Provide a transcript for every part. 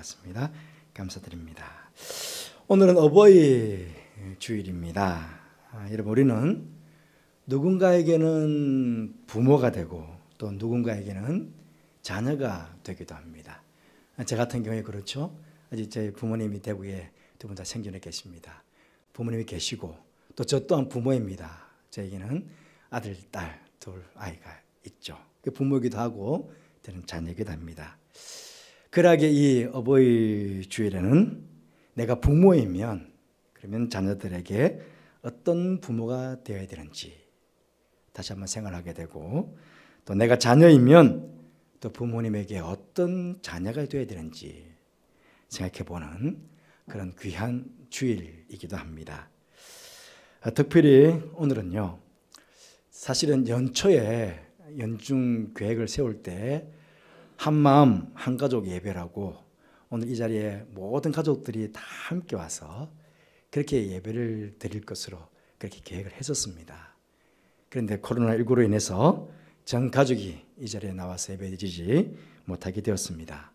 같습니다. 감사드립니다. 오늘은 어버이 주일입니다. 여러분, 우리는 누군가에게는 부모가 되고 또 누군가에게는 자녀가 되기도 합니다. 저 같은 경우에 그렇죠. 아직 제 부모님이 대구에 두 분 다 생존해 계십니다. 부모님이 계시고 또 저 또한 부모입니다. 저에게는 아들, 딸 둘 아이가 있죠. 부모이기도 하고 저는 자녀이기도 합니다. 그러하게 이 어버이 주일에는 내가 부모이면 그러면 자녀들에게 어떤 부모가 되어야 되는지 다시 한번 생각하게 되고, 또 내가 자녀이면 또 부모님에게 어떤 자녀가 되어야 되는지 생각해보는 그런 귀한 주일이기도 합니다. 특별히 오늘은요, 사실은 연초에 연중 계획을 세울 때 한마음 한가족 예배라고 오늘 이 자리에 모든 가족들이 다 함께 와서 그렇게 예배를 드릴 것으로 그렇게 계획을 했었습니다. 그런데 코로나19로 인해서 전 가족이 이 자리에 나와서 예배 드리지 못하게 되었습니다.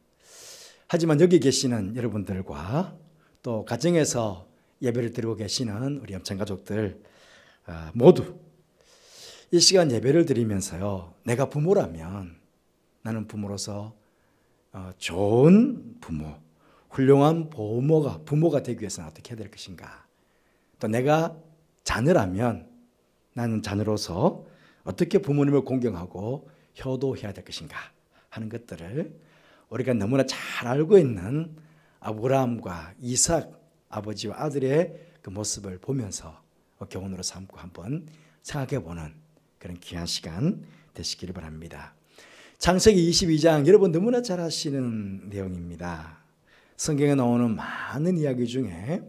하지만 여기 계시는 여러분들과 또 가정에서 예배를 드리고 계시는 우리 염천 가족들 모두 이 시간 예배를 드리면서요, 내가 부모라면 나는 부모로서 좋은 부모, 훌륭한 부모가 되기 위해서는 어떻게 해야 될 것인가, 또 내가 자녀라면 나는 자녀로서 어떻게 부모님을 공경하고 효도해야 될 것인가 하는 것들을 우리가 너무나 잘 알고 있는 아브라함과 이삭 아버지와 아들의 그 모습을 보면서 교훈으로 삼고 한번 생각해보는 그런 귀한 시간 되시기를 바랍니다. 창세기 22장, 여러분 너무나 잘 아시는 내용입니다. 성경에 나오는 많은 이야기 중에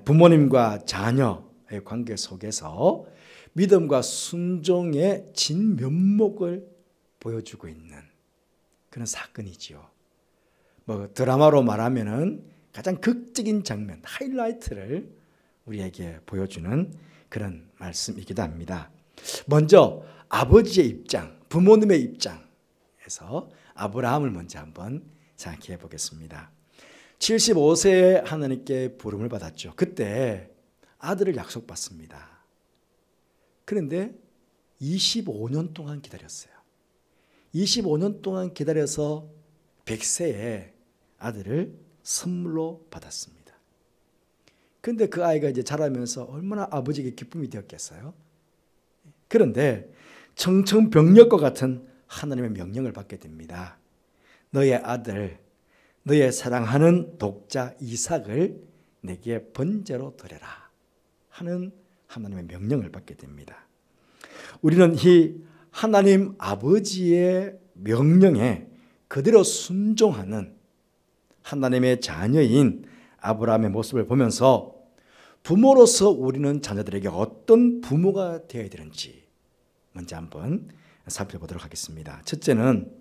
부모님과 자녀의 관계 속에서 믿음과 순종의 진면목을 보여주고 있는 그런 사건이지요. 드라마로 말하면은 가장 극적인 장면, 하이라이트를 우리에게 보여주는 그런 말씀이기도 합니다. 먼저 아버지의 입장, 부모님의 입장에서 아브라함을 먼저 한번 생각해 보겠습니다. 75세에 하나님께 부름을 받았죠. 그때 아들을 약속받습니다. 그런데 25년 동안 기다렸어요. 25년 동안 기다려서 100세에 아들을 선물로 받았습니다. 그런데 그 아이가 이제 자라면서 얼마나 아버지에게 기쁨이 되었겠어요? 그런데 청천벽력과 같은 하나님의 명령을 받게 됩니다. 너의 아들, 너의 사랑하는 독자 이삭을 내게 번제로 드려라 하는 하나님의 명령을 받게 됩니다. 우리는 이 하나님 아버지의 명령에 그대로 순종하는 하나님의 자녀인 아브라함의 모습을 보면서 부모로서 우리는 자녀들에게 어떤 부모가 되어야 되는지 먼저 한번 살펴보도록 하겠습니다. 첫째는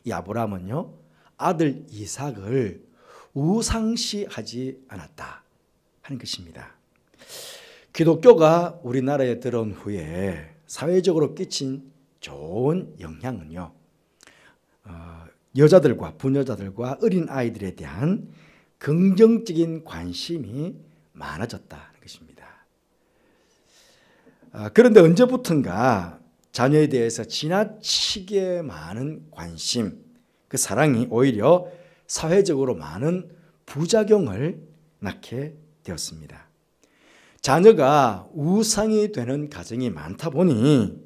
이 아브라함은요, 아들 이삭을 우상시하지 않았다 하는 것입니다. 기독교가 우리나라에 들어온 후에 사회적으로 끼친 좋은 영향은요, 여자들과 부녀자들과 어린 아이들에 대한 긍정적인 관심이 많아졌다는 것입니다. 그런데 언제부턴가 자녀에 대해서 지나치게 많은 관심, 그 사랑이 오히려 사회적으로 많은 부작용을 낳게 되었습니다. 자녀가 우상이 되는 가정이 많다 보니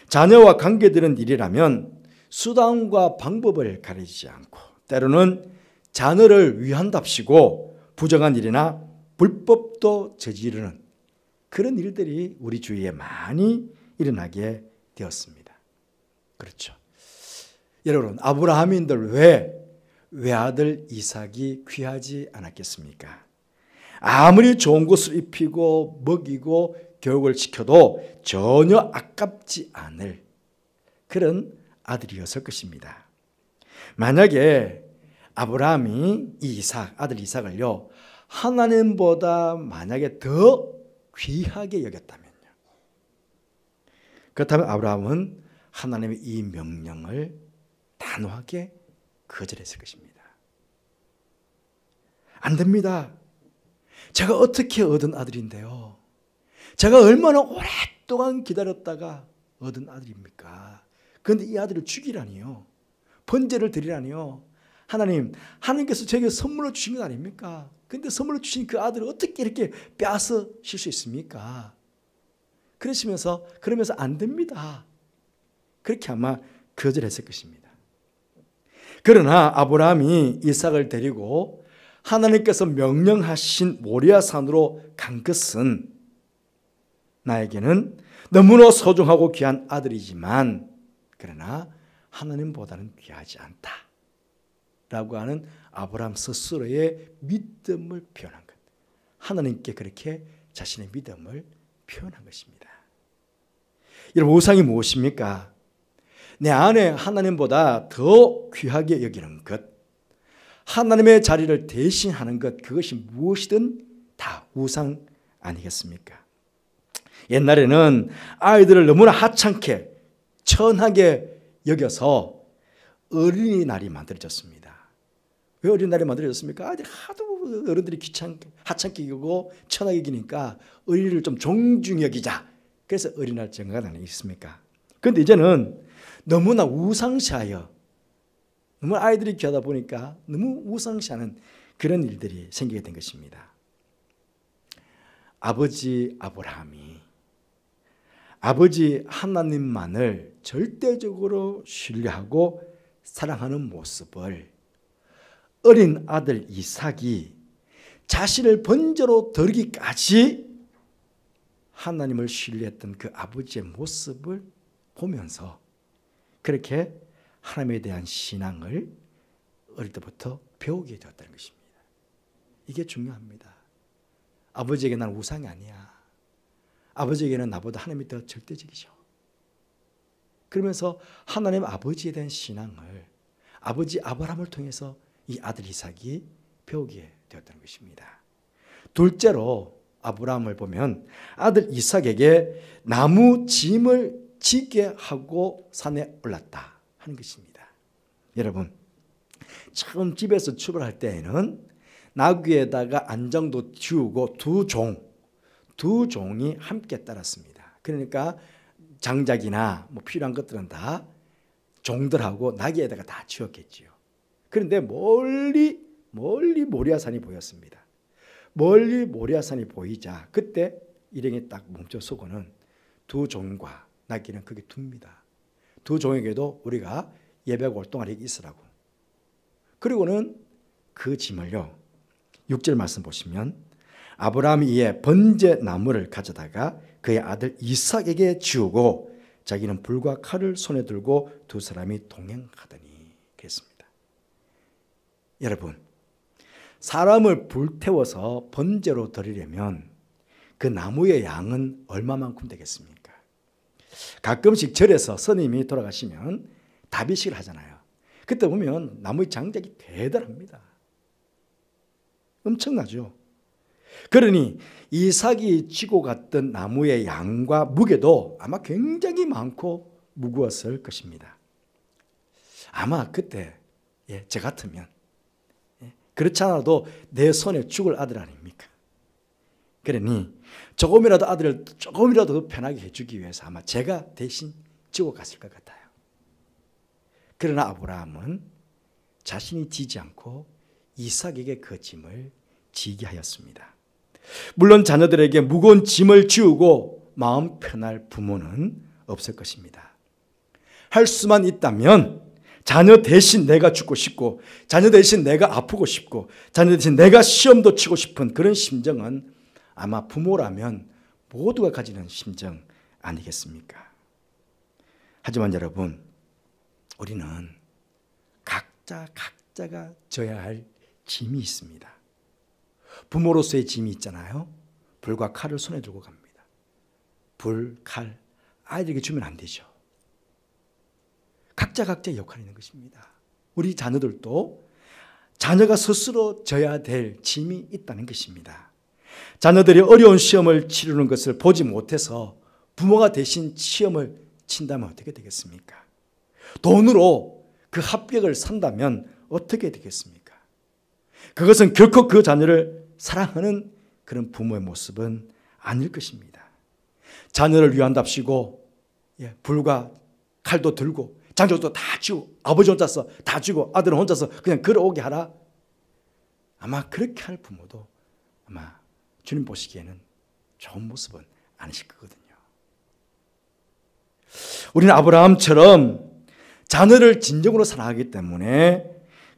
자녀와 관계되는 일이라면 수단과 방법을 가리지 않고 때로는 자녀를 위한답시고 부정한 일이나 불법도 저지르는 그런 일들이 우리 주위에 많이 일어나게 되었습니다. 그렇죠. 여러분, 아브라함인들 왜 외아들 이삭이 귀하지 않았겠습니까? 아무리 좋은 것을 입히고 먹이고 교육을 시켜도 전혀 아깝지 않을 그런 아들이었을 것입니다. 만약에 아브라함이 아들 이삭을요, 하나님보다 만약에 더 귀하게 여겼다면요, 그렇다면 아브라함은 하나님의 이 명령을 단호하게 거절했을 것입니다. 안 됩니다. 제가 어떻게 얻은 아들인데요. 제가 얼마나 오랫동안 기다렸다가 얻은 아들입니까? 그런데 이 아들을 죽이라니요. 번제를 드리라니요. 하나님께서 저에게 선물로 주신 것 아닙니까? 그런데 선물로 주신 그 아들을 어떻게 이렇게 빼앗으실 수 있습니까? 그러면서 안 됩니다. 그렇게 아마 거절했을 것입니다. 그러나 아브라함이 이삭을 데리고 하나님께서 명령하신 모리아 산으로 간 것은 나에게는 너무나 소중하고 귀한 아들이지만 그러나 하나님보다는 귀하지 않다 라고 하는 아브라함 스스로의 믿음을 표현한 것. 하나님께 그렇게 자신의 믿음을 표현한 것입니다. 여러분, 우상이 무엇입니까? 내 안에 하나님보다 더 귀하게 여기는 것, 하나님의 자리를 대신하는 것, 그것이 무엇이든 다 우상 아니겠습니까? 옛날에는 아이들을 너무나 하찮게 천하게 여겨서 어린이날이 만들어졌습니다. 왜 어린이날이 만들어졌습니까? 아이들이 하도 어른들이 하찮게 여기고 천하게 여기니까 어린이를 좀 존중히 여기자. 그래서 어린이날 정가가 아니겠습니까? 그런데 이제는 너무나 우상시하여, 너무 아이들이 귀하다 보니까 너무 우상시하는 그런 일들이 생기게 된 것입니다. 아버지 아브라함이 아버지 하나님만을 절대적으로 신뢰하고 사랑하는 모습을 어린 아들 이삭이 자신을 번제로 드리기까지 하나님을 신뢰했던 그 아버지의 모습을 보면서 그렇게 하나님에 대한 신앙을 어릴 때부터 배우게 되었다는 것입니다. 이게 중요합니다. 아버지에게 난 우상이 아니야. 아버지에게는 나보다 하나님이 더 절대적이죠. 그러면서 하나님 아버지에 대한 신앙을 아버지 아브라함을 통해서 이 아들 이삭이 배우게 되었다는 것입니다. 둘째로 아브라함을 보면 아들 이삭에게 나무 짐을 지게 하고 산에 올랐다 하는 것입니다. 여러분, 처음 집에서 출발할 때에는 나귀에다가 안장도 띄우고 두 종이 함께 따랐습니다. 그러니까 장작이나 뭐 필요한 것들은 다 종들하고 나귀에다가 다 치웠겠지요. 그런데 멀리 모리아산이 보였습니다. 멀리 모리아산이 보이자 그때 일행이 딱 멈춰서고는 두 종과 나귀는 거기 둡니다. 두 종에게도 우리가 예배가 올 동안 여기 있으라고. 그리고는 그 짐을요, 6절 말씀 보시면 아브라함이 이에 번제 나무를 가져다가 그의 아들 이삭에게 지우고 자기는 불과 칼을 손에 들고 두 사람이 동행하더니 그랬습니다. 여러분, 사람을 불태워서 번제로 드리려면 그 나무의 양은 얼마만큼 되겠습니까? 가끔씩 절에서 스님이 돌아가시면 다비식을 하잖아요. 그때 보면 나무의 장작이 대단합니다. 엄청나죠. 그러니 이삭이 지고 갔던 나무의 양과 무게도 아마 굉장히 많고 무거웠을 것입니다. 아마 그때 저 같으면 그렇지 않아도 내 손에 죽을 아들 아닙니까? 그러니 조금이라도 아들을 조금이라도 더 편하게 해주기 위해서 아마 제가 대신 지고 갔을 것 같아요. 그러나 아브라함은 자신이 지지 않고 이삭에게 그 짐을 지게 하였습니다. 물론 자녀들에게 무거운 짐을 지우고 마음 편할 부모는 없을 것입니다. 할 수만 있다면 자녀 대신 내가 죽고 싶고 자녀 대신 내가 아프고 싶고 자녀 대신 내가 시험도 치고 싶은 그런 심정은 아마 부모라면 모두가 가지는 심정 아니겠습니까? 하지만 여러분, 우리는 각자가 져야 할 짐이 있습니다. 부모로서의 짐이 있잖아요. 불과 칼을 손에 들고 갑니다. 불, 칼, 아이들에게 주면 안 되죠. 각자의 역할이 있는 것입니다. 우리 자녀들도 자녀가 스스로 져야 될 짐이 있다는 것입니다. 자녀들이 어려운 시험을 치르는 것을 보지 못해서 부모가 대신 시험을 친다면 어떻게 되겠습니까? 돈으로 그 합격을 산다면 어떻게 되겠습니까? 그것은 결코 그 자녀를 사랑하는 그런 부모의 모습은 아닐 것입니다. 자녀를 위한답시고 불과 칼도 들고 장족도 다 쥐고 아버지 혼자서 다 쥐고 아들은 혼자서 그냥 걸어오게 하라. 아마 그렇게 할 부모도 아마 주님 보시기에는 좋은 모습은 아니실 거거든요. 우리는 아브라함처럼 자녀를 진정으로 사랑하기 때문에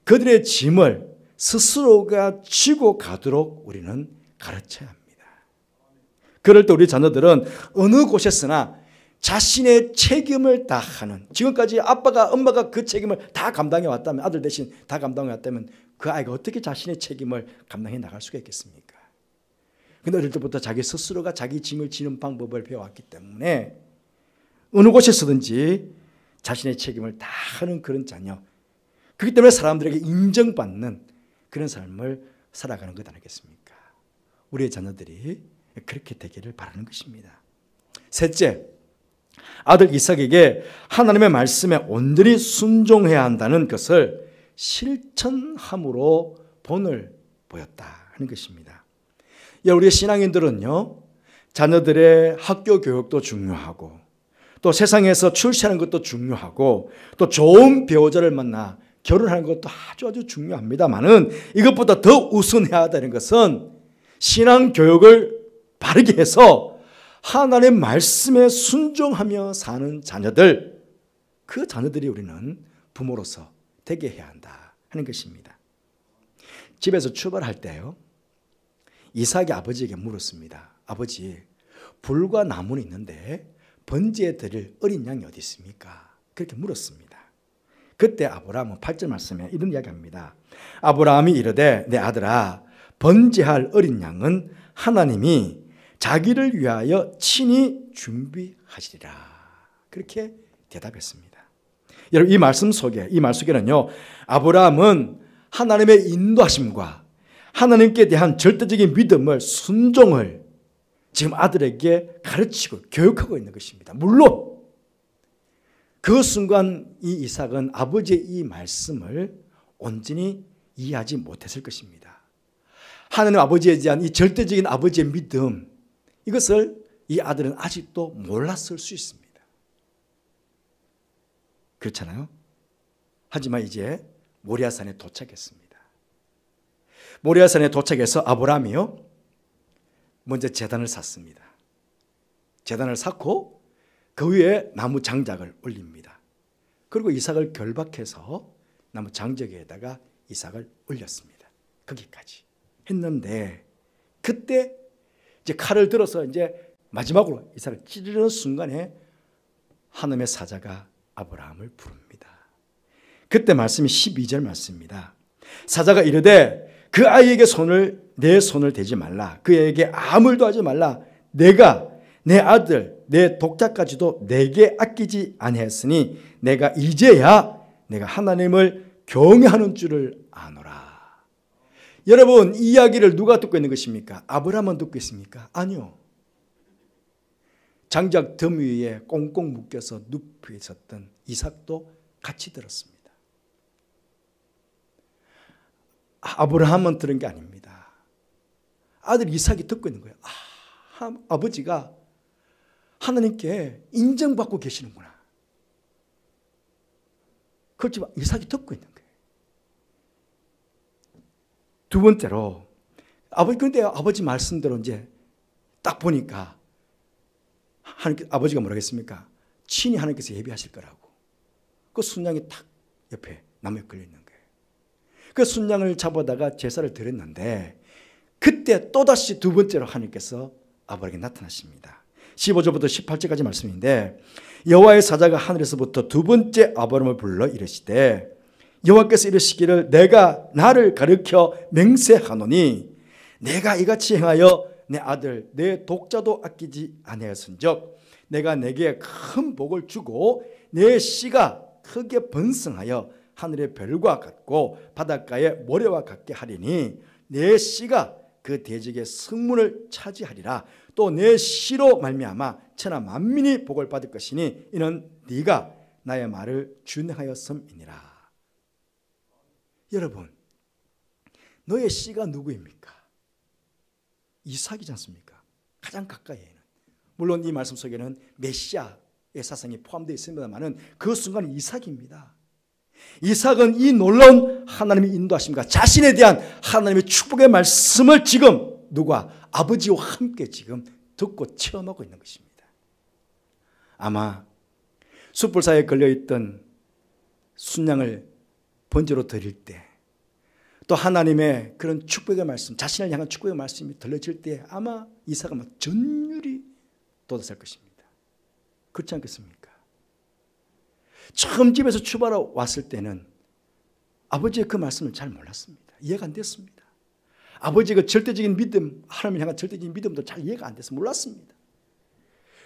그들의 짐을 스스로가 쥐고 가도록 우리는 가르쳐야 합니다. 그럴 때 우리 자녀들은 어느 곳에서나 자신의 책임을 다하는, 지금까지 아빠가 엄마가 그 책임을 다 감당해 왔다면, 아들 대신 다 감당해 왔다면 그 아이가 어떻게 자신의 책임을 감당해 나갈 수가 있겠습니까? 근데 어릴 때부터 자기 스스로가 자기 짐을 지는 방법을 배워왔기 때문에 어느 곳에서든지 자신의 책임을 다 하는 그런 자녀, 그렇기 때문에 사람들에게 인정받는 그런 삶을 살아가는 것 아니겠습니까? 우리의 자녀들이 그렇게 되기를 바라는 것입니다. 셋째, 아들 이삭에게 하나님의 말씀에 온전히 순종해야 한다는 것을 실천함으로 본을 보였다 하는 것입니다. 우리 신앙인들은요, 자녀들의 학교 교육도 중요하고 또 세상에서 출세하는 것도 중요하고 또 좋은 배우자를 만나 결혼하는 것도 아주 중요합니다만은 이것보다 더 우선해야 한다는 것은 신앙 교육을 바르게 해서 하나님의 말씀에 순종하며 사는 자녀들, 그 자녀들이 우리는 부모로서 되게 해야 한다 하는 것입니다. 집에서 출발할 때요, 이삭이 아버지에게 물었습니다. 아버지, 불과 나무는 있는데 번제에 드릴 어린 양이 어디 있습니까? 그렇게 물었습니다. 그때 아브라함은 8절 말씀에 이런 이야기합니다. 아브라함이 이르되 내 아들아, 번제할 어린 양은 하나님이 자기를 위하여 친히 준비하시리라. 그렇게 대답했습니다. 여러분, 이 말씀 속에, 이 말 속에는요, 아브라함은 하나님의 인도하심과 하나님께 대한 절대적인 믿음을, 순종을 지금 아들에게 가르치고 교육하고 있는 것입니다. 물론 그 순간 이 이삭은 아버지의 이 말씀을 온전히 이해하지 못했을 것입니다. 하나님 아버지에 대한 이 절대적인 아버지의 믿음, 이것을 이 아들은 아직도 몰랐을 수 있습니다. 그렇잖아요? 하지만 이제 모리아산에 도착했습니다. 모리아산에 도착해서 아브라함이요, 먼저 제단을 샀습니다. 제단을 샀고 그 위에 나무 장작을 올립니다. 그리고 이삭을 결박해서 나무 장작에다가 이삭을 올렸습니다. 거기까지 했는데 그때 이제 칼을 들어서 이제 마지막으로 이삭을 찌르는 순간에 하나님의 사자가 아브라함을 부릅니다. 그때 말씀이 12절 말씀입니다. 사자가 이르되 그 아이에게 내 손을 대지 말라. 그에게 아무 일도 하지 말라. 내가 내 아들 내 독자까지도 내게 아끼지 아니했으니 내가 이제야 내가 하나님을 경외하는 줄을 아노라. 여러분, 이 이야기를 누가 듣고 있는 것입니까? 아브라함은 듣고 있습니까? 아니요. 장작 덤 위에 꽁꽁 묶여서 눕혀 있었던 이삭도 같이 들었습니다. 아브라함은 들은 게 아닙니다. 아들 이삭이 듣고 있는 거예요. 아버지가 하나님께 인정받고 계시는구나. 그렇지만 이삭이 듣고 있는 거예요. 두 번째로, 근데 아버지 말씀대로 이제 딱 보니까 아버지가 뭐라고 했습니까? 친히 하나님께서 예비하실 거라고. 그 순양이 탁 옆에 나무에 걸려 있는 거예요. 그 순양을 잡아다가 제사를 드렸는데 그때 또다시 두 번째로 하나님께서 아브라함에게 나타나십니다. 15절부터 18절까지 말씀인데, 여호와의 사자가 하늘에서부터 두 번째 아브라함을 불러 이르시되 여호와께서 이르시기를 내가 나를 가르쳐 맹세하노니 내가 이같이 행하여 내 아들 내 독자도 아끼지 아니하였은즉 내가 내게 큰 복을 주고 내 씨가 크게 번성하여 하늘의 별과 같고 바닷가의 모래와 같게 하리니 내 씨가 그 대적의 성문을 차지하리라. 또 내 씨로 말미암아 천하 만민이 복을 받을 것이니 이는 네가 나의 말을 준행하였음이니라. 여러분, 너의 씨가 누구입니까? 이삭이지 않습니까? 가장 가까이에 있는. 물론 이 말씀 속에는 메시아의 사상이 포함되어 있습니다만 그 순간은 이삭입니다. 이삭은 이 놀라운 하나님의 인도하심과 자신에 대한 하나님의 축복의 말씀을 지금 누가 아버지와 함께 지금 듣고 체험하고 있는 것입니다. 아마 숯불사에 걸려있던 순양을 번제로 드릴 때 또 하나님의 그런 축복의 말씀, 자신을 향한 축복의 말씀이 들려질 때 아마 이삭은 막 전율이 돋았을 것입니다. 그렇지 않겠습니까? 처음 집에서 출발하러 왔을 때는 아버지의 그 말씀을 잘 몰랐습니다. 이해가 안 됐습니다. 아버지의 그 절대적인 믿음, 하나님을 향한 절대적인 믿음도 잘 이해가 안 돼서 몰랐습니다.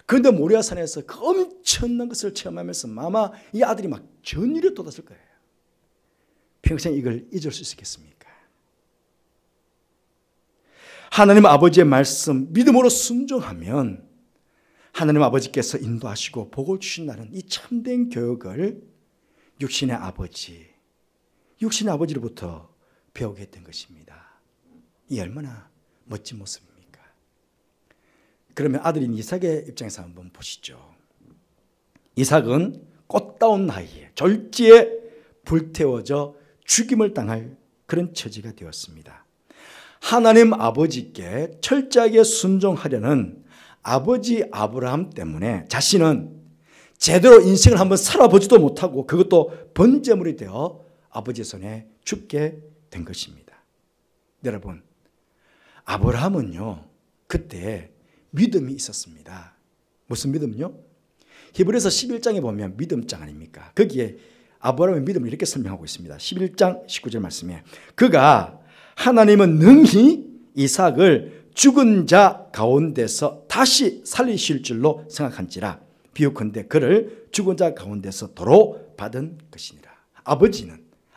그런데 모리아산에서 그 엄청난 것을 체험하면서 아마 이 아들이 막 전율이 돋았을 거예요. 평생 이걸 잊을 수 있겠습니까? 하나님 아버지의 말씀 믿음으로 순종하면 하나님 아버지께서 인도하시고 복을 주신다는 이 참된 교육을 육신의 아버지로부터 배우게 했던 것입니다. 이 얼마나 멋진 모습입니까? 그러면 아들인 이삭의 입장에서 한번 보시죠. 이삭은 꽃다운 나이에 졸지에 불태워져 죽임을 당할 그런 처지가 되었습니다. 하나님 아버지께 철저하게 순종하려는 아버지 아브라함 때문에 자신은 제대로 인생을 한번 살아보지도 못하고 그것도 번제물이 되어 아버지의 손에 죽게 된 것입니다. 여러분, 아브라함은요 그때 믿음이 있었습니다. 무슨 믿음요? 히브리서 11장에 보면 믿음장 아닙니까? 거기에 아브라함의 믿음을 이렇게 설명하고 있습니다. 11장 19절 말씀에 그가 하나님은 능히 이삭을 죽은 자 가운데서 다시 살리실 줄로 생각한지라 비유컨대 그를 죽은 자 가운데서 도로 받은 것이니라.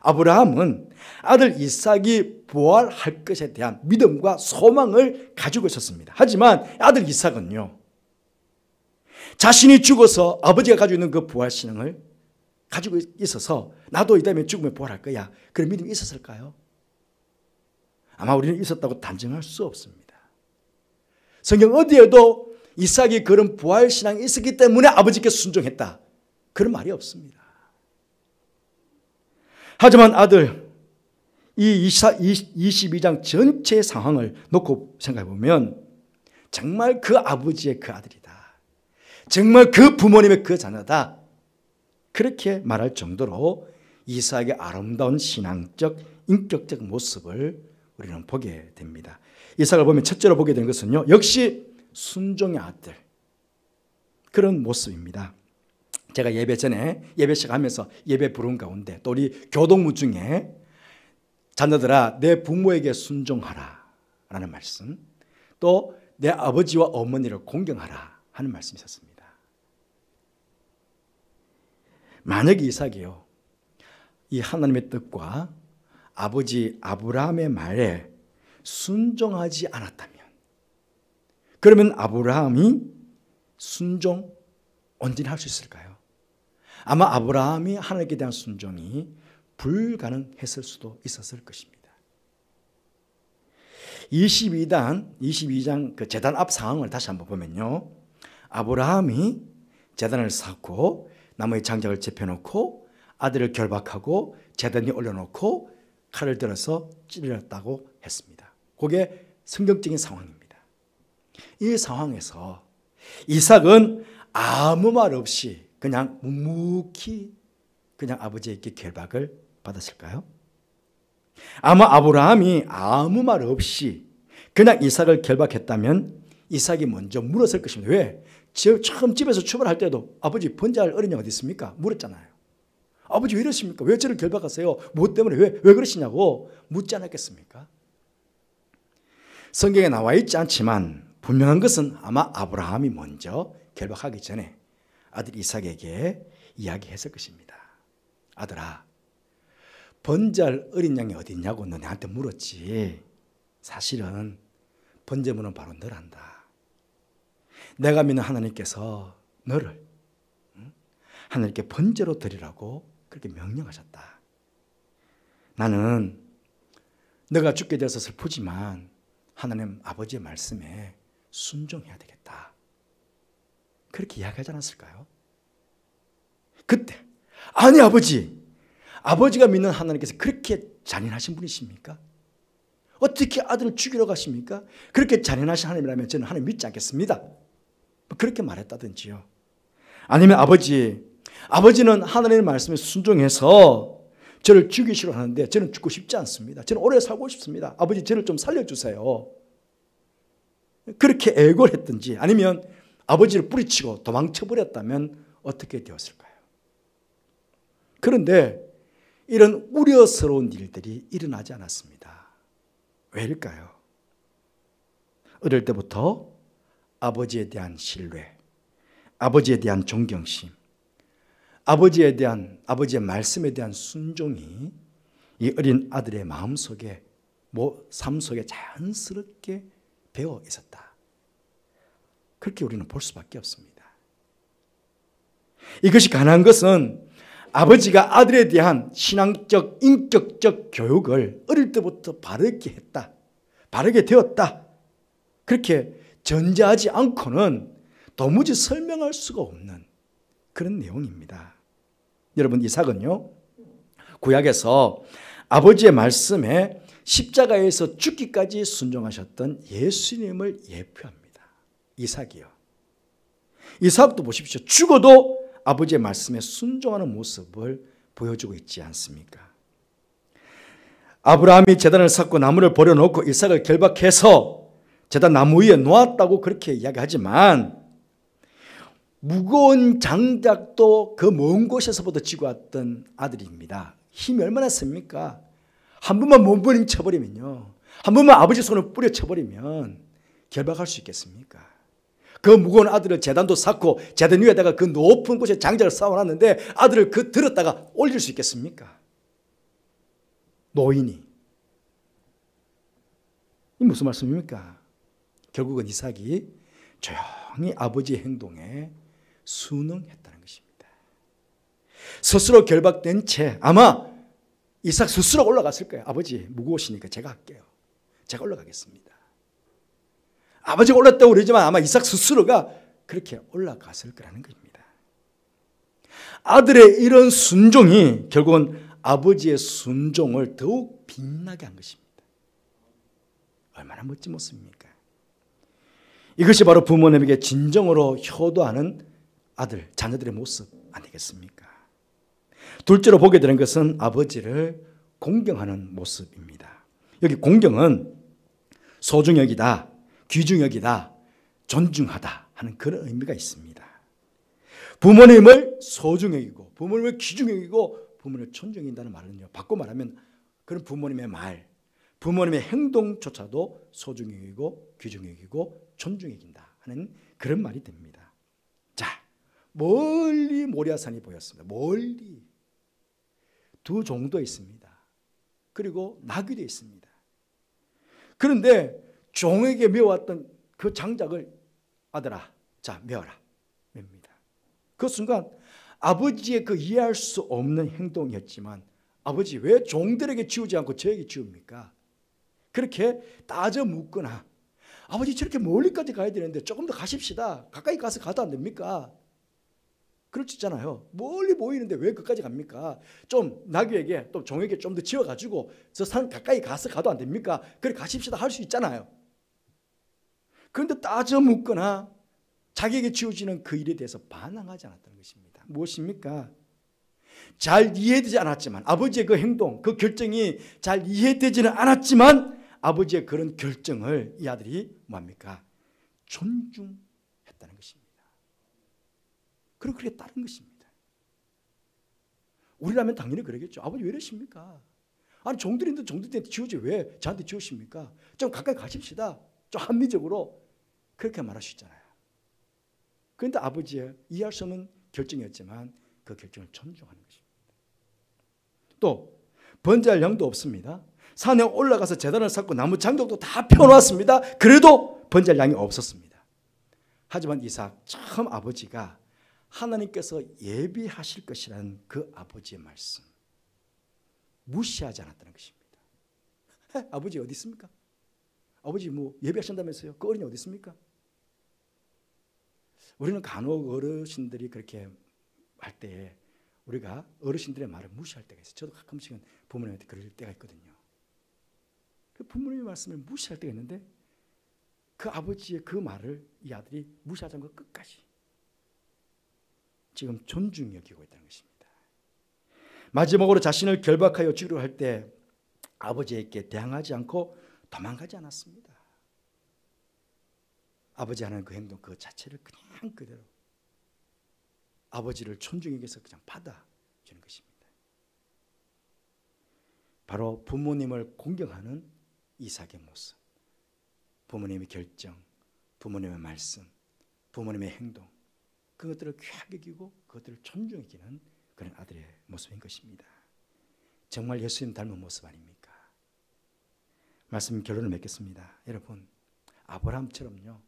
아브라함은 아들 이삭이 부활할 것에 대한 믿음과 소망을 가지고 있었습니다. 하지만 아들 이삭은요 자신이 죽어서 아버지가 가지고 있는 그 부활신앙을 가지고 있어서 나도 이 다음에 죽으면 부활할 거야 그런 믿음이 있었을까요? 아마 우리는 있었다고 단정할 수 없습니다. 성경 어디에도 이삭이 그런 부활신앙이 있었기 때문에 아버지께 순종했다 그런 말이 없습니다. 하지만 아들 이 22장 전체 상황을 놓고 생각해 보면 정말 그 아버지의 그 아들이다. 정말 그 부모님의 그 자녀다. 그렇게 말할 정도로 이삭의 아름다운 신앙적, 인격적 모습을 우리는 보게 됩니다. 이삭을 보면 첫째로 보게 되는 것은요, 역시 순종의 아들. 그런 모습입니다. 제가 예배 전에 예배 시작하면서 예배 부른 가운데 또 우리 교동무 중에 자녀들아 내 부모에게 순종하라 라는 말씀, 또 내 아버지와 어머니를 공경하라 하는 말씀이 있었습니다. 만약에 이삭이요 이 하나님의 뜻과 아버지 아브라함의 말에 순종하지 않았다면, 그러면 아브라함이 순종 언제나 할 수 있을까요? 아마 아브라함이 하나님께 대한 순종이 불가능했을 수도 있었을 것입니다. 22장 그 제단 앞 상황을 다시 한번 보면요, 아브라함이 제단을 쌓고 나무의 장작을 접혀놓고 아들을 결박하고 제단에 올려놓고 칼을 들어서 찔렀다고 했습니다. 그게 성경적인 상황입니다. 이 상황에서 이삭은 아무 말 없이 그냥 묵묵히 그냥 아버지에게 결박을 받았을까요? 아마 아브라함이 아무 말 없이 그냥 이삭을 결박했다면 이삭이 먼저 물었을 것입니다. 왜? 처음 집에서 출발할 때도 아버지 번제할 어린양 어디 있습니까? 물었잖아요. 아버지 왜 이러십니까? 왜 저를 결박하세요? 뭐 때문에 왜 그러시냐고 묻지 않았겠습니까? 성경에 나와 있지 않지만 분명한 것은 아마 아브라함이 먼저 결박하기 전에 아들 이삭에게 이야기했을 것입니다. 아들아, 번제할 어린 양이 어디 있냐고 너 내한테 물었지. 사실은 번제물은 바로 너란다. 내가 믿는 하나님께서 너를 하나님께 번제로 드리라고 그렇게 명령하셨다. 나는 너가 죽게 돼서 슬프지만 하나님 아버지의 말씀에 순종해야 되겠다. 그렇게 이야기하지 않았을까요? 그때 아니 아버지가 믿는 하나님께서 그렇게 잔인하신 분이십니까? 어떻게 아들을 죽이러 가십니까? 그렇게 잔인하신 하나님이라면 저는 하나님 믿지 않겠습니다. 그렇게 말했다든지요. 아니면 아버지는 하나님의 말씀에 순종해서 저를 죽이시려 하는데 저는 죽고 싶지 않습니다. 저는 오래 살고 싶습니다. 아버지 저를 좀 살려주세요. 그렇게 애고를 했든지 아니면 아버지를 뿌리치고 도망쳐버렸다면 어떻게 되었을까요? 그런데 이런 우려스러운 일들이 일어나지 않았습니다. 왜일까요? 어릴 때부터 아버지에 대한 신뢰, 아버지에 대한 존경심, 아버지의 말씀에 대한 순종이 이 어린 아들의 마음속에, 삶 속에 자연스럽게 배어 있었다. 그렇게 우리는 볼 수밖에 없습니다. 이것이 가능한 것은 아버지가 아들에 대한 신앙적, 인격적 교육을 어릴 때부터 바르게 했다. 바르게 되었다. 그렇게 전제하지 않고는 도무지 설명할 수가 없는 그런 내용입니다. 여러분, 이삭은요, 구약에서 아버지의 말씀에 십자가에서 죽기까지 순종하셨던 예수님을 예표합니다. 이삭이요. 이삭도 보십시오. 죽어도 아버지의 말씀에 순종하는 모습을 보여주고 있지 않습니까? 아브라함이 제단을 쌓고 나무를 버려놓고 이삭을 결박해서 제단 나무 위에 놓았다고 그렇게 이야기하지만 무거운 장작도 그 먼 곳에서부터 지고 왔던 아들입니다. 힘이 얼마나 셉니까? 한 번만 몸부림쳐버리면요, 한 번만 아버지 손을 뿌려쳐버리면 결박할 수 있겠습니까? 그 무거운 아들을 제단도 쌓고 제단 위에다가 그 높은 곳에 장작을 쌓아놨는데 아들을 들었다가 올릴 수 있겠습니까? 노인이. 이 무슨 말씀입니까? 결국은 이삭이 조용히 아버지의 행동에 순응했다는 것입니다. 스스로 결박된 채 아마 이삭 스스로 올라갔을 거예요. 아버지 무거우시니까 제가 할게요. 제가 올라가겠습니다. 아버지가 올랐다고 그러지만 아마 이삭 스스로가 그렇게 올라갔을 거라는 것입니다. 아들의 이런 순종이 결국은 아버지의 순종을 더욱 빛나게 한 것입니다. 얼마나 멋진 모습입니까? 이것이 바로 부모님에게 진정으로 효도하는 자녀들의 모습 아니겠습니까? 둘째로 보게 되는 것은 아버지를 공경하는 모습입니다. 여기 공경은 소중히 여기다, 귀중히 여기다, 존중하다 하는 그런 의미가 있습니다. 부모님을 소중히 여기고 부모님을 귀중히 여기고 부모님을 존중한다는 말은요, 바꿔 말하면 그런 부모님의 말, 부모님의 행동조차도 소중히 여기고 귀중히 여기고 존중히 여긴다 하는 그런 말이 됩니다. 자, 멀리 모리아산이 보였습니다. 멀리 두 종도 있습니다. 그리고 나귀도 있습니다. 그런데 종에게 메어왔던 그 장작을 아들아, 자 메어라, 맵니다. 그 순간 아버지의 그 이해할 수 없는 행동이었지만 아버지 왜 종들에게 지우지 않고 저에게 지웁니까? 그렇게 따져 묻거나 아버지 저렇게 멀리까지 가야 되는데 조금 더 가십시다. 가까이 가서 가도 안 됩니까? 그렇지 않아요. 멀리 보이는데 왜 그까지 갑니까? 좀 나귀에게 또 종에게 좀 더 지어가지고 저 산 가까이 가서 가도 안 됩니까? 그래 가십시다 할 수 있잖아요. 그런데 따져 묻거나 자기에게 지어지는 그 일에 대해서 반항하지 않았다는 것입니다. 무엇입니까? 잘 이해되지 않았지만 아버지의 그 행동, 그 결정이 잘 이해되지는 않았지만 아버지의 그런 결정을 이 아들이 뭐합니까? 존중했다는 것입니다. 그리고 그렇게 따른 것입니다. 우리라면 당연히 그러겠죠. 아버지 왜 이러십니까? 아니 종들인데 종들한테 지우지 왜 저한테 지우십니까? 좀 가까이 가십시다. 좀 합리적으로 그렇게 말할 수 있잖아요. 그런데 아버지의 이해할 수 없는 결정이었지만 그 결정을 존중하는 것입니다. 또 번제할 양도 없습니다. 산에 올라가서 제단을 쌓고 나무 장독도 다 펴놓았습니다. 그래도 번제할 양이 없었습니다. 하지만 이삭 처음 아버지가 하나님께서 예비하실 것이라는 그 아버지의 말씀 무시하지 않았다는 것입니다. 아버지 어디 있습니까? 아버지 뭐 예배하신다면서요? 그 어린이 어디 있습니까? 우리는 간혹 어르신들이 그렇게 할 때에 우리가 어르신들의 말을 무시할 때가 있어요. 저도 가끔씩은 부모님한테 그럴 때가 있거든요. 그 부모님의 말씀을 무시할 때가 있는데 그 아버지의 그 말을 이 아들이 무시하지 않고 끝까지 지금 존중히 여기고 있다는 것입니다. 마지막으로 자신을 결박하여 죽이려 할 때 아버지에게 대항하지 않고 도망가지 않았습니다. 아버지 하는 그 행동 그 자체를 그냥 그대로 아버지를 존중하기 위해서 그냥 받아주는 것입니다. 바로 부모님을 공경하는 이삭의 모습, 부모님의 결정, 부모님의 말씀, 부모님의 행동, 그것들을 귀하게 여기고 그것들을 존중하기는 그런 아들의 모습인 것입니다. 정말 예수님 닮은 모습 아닙니까? 말씀 결론을 맺겠습니다. 여러분, 아브라함처럼요,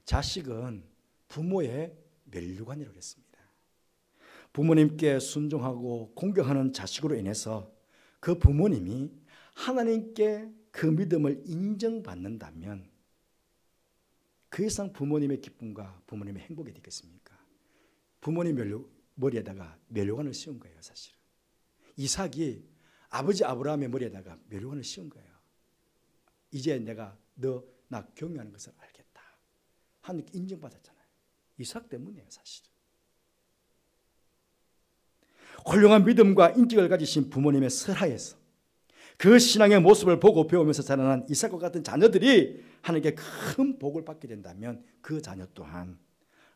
자식은 부모의 면류관이라고 했습니다. 부모님께 순종하고 공경하는 자식으로 인해서 그 부모님이 하나님께 그 믿음을 인정받는다면 그 이상 부모님의 기쁨과 부모님의 행복이 되겠습니까? 부모님 머리에다가 면류관을 씌운 거예요. 사실은 이삭이 아버지 아브라함의 머리에다가 면류관을 씌운 거예요. 이제 내가 너 나 경유하는 것을 알겠다. 하나님께 인정받았잖아요. 이삭 때문이에요. 사실은 훌륭한 믿음과 인격을 가지신 부모님의 설하에서 그 신앙의 모습을 보고 배우면서 자라난 이삭과 같은 자녀들이 하나님께 큰 복을 받게 된다면 그 자녀 또한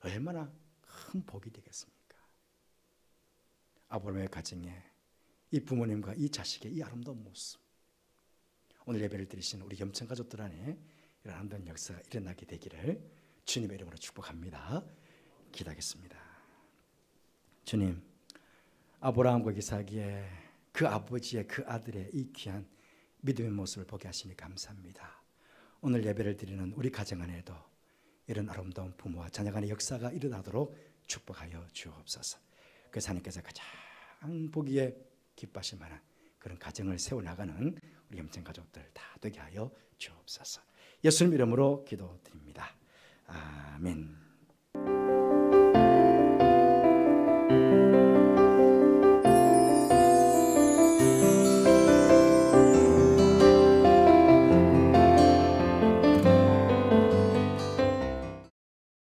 얼마나 큰 복이 되겠습니까? 아브라함의 가정에 이 부모님과 이 자식의 이 아름다운 모습, 오늘 예배를 드리신 우리 염천 가족들 안에 이런 아름다운 역사가 일어나게 되기를 주님의 이름으로 축복합니다. 기도하겠습니다. 주님, 아브라함과 이삭의 그 아버지의 그 아들의 이 귀한 믿음의 모습을 보게 하시니 감사합니다. 오늘 예배를 드리는 우리 가정 안에도 이런 아름다운 부모와 자녀 간의 역사가 일어나도록 축복하여 주옵소서. 그래서 하나님께서 가장 보기에 기뻐하실 만한 그런 가정을 세워나가는 우리 염천 가족들 다 되게 하여 주옵소서. 예수님 이름으로 기도드립니다. 아멘.